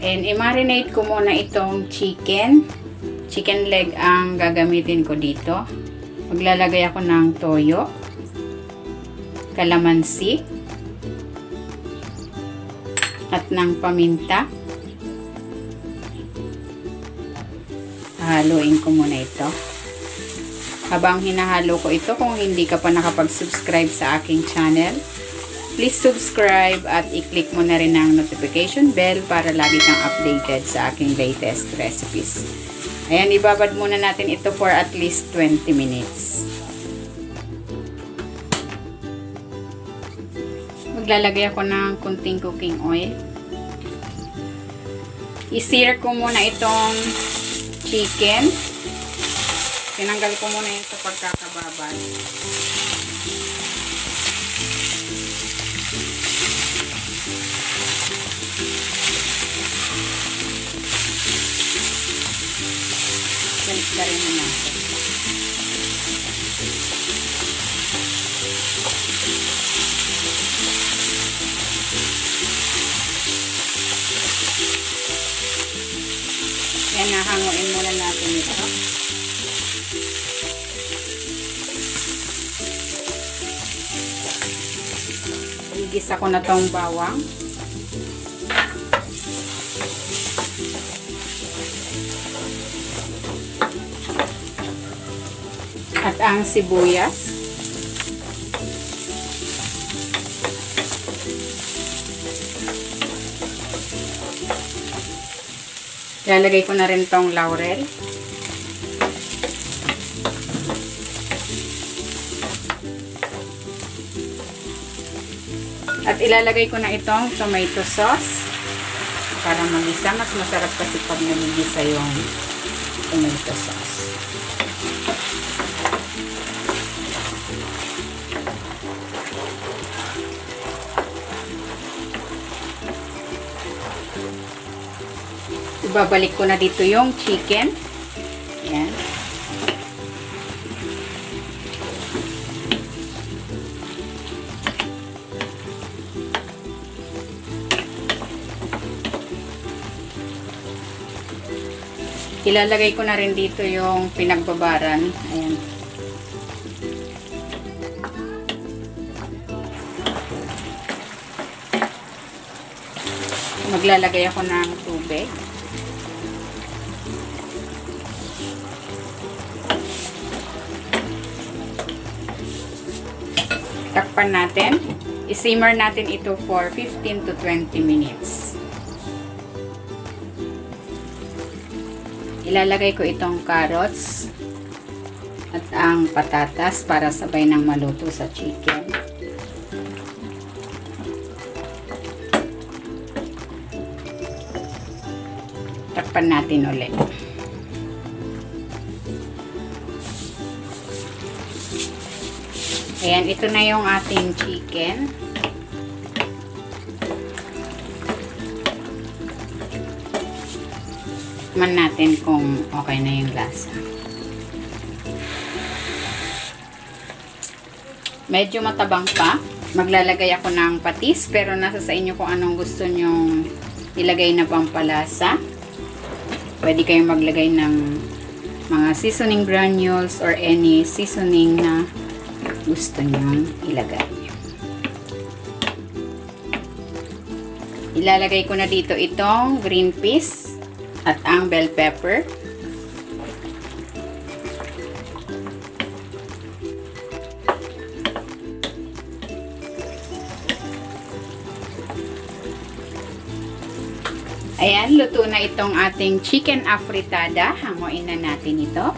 And i-marinate ko muna itong chicken. Chicken leg ang gagamitin ko dito. Maglalagay ako ng toyo, kalamansi, at ng paminta. Haluin ko muna ito. Habang hinahalo ko ito, kung hindi ka pa nakapag-subscribe sa aking channel, please subscribe at i-click mo na rin ang notification bell para lagi kang updated sa aking latest recipes. Ayan, ibabad muna natin ito for at least 20 minutes. Maglalagay ako ng kunting cooking oil. I-sear ko muna itong chicken. Tinanggal ko muna yung sa pagkakababad. Ganit ka rin na natin. Yan, nahanguin muna natin ito. Igisa ko na tong bawang. At ang sibuyas. Ilalagay ko na rin tong laurel. At ilalagay ko na itong tomato sauce para magisa. Mas masarap kasi pag nagigisa yung tomato sauce. Ibabalik ko na dito yung chicken. Ayan. Ilalagay ko na rin dito yung pinagbabaran. Ayan. Maglalagay ako ng tubig. Takpan natin. I-simmer natin ito for 15 to 20 minutes. Ilalagay ko itong carrots at ang patatas para sabay nang maluto sa chicken. Takpan natin ulit. Ayan, ito na yung ating chicken. Tikman natin kung okay na yung lasa. Medyo matabang pa. Maglalagay ako ng patis, pero nasa sa inyo kung anong gusto nyong ilagay na pampalasa. Pwede kayong maglagay ng mga seasoning granules or any seasoning na gusto nyong ilagay. Ilalagay ko na dito itong green peas at ang bell pepper. Ayan, luto na itong ating chicken afritada. Hanguin na natin ito.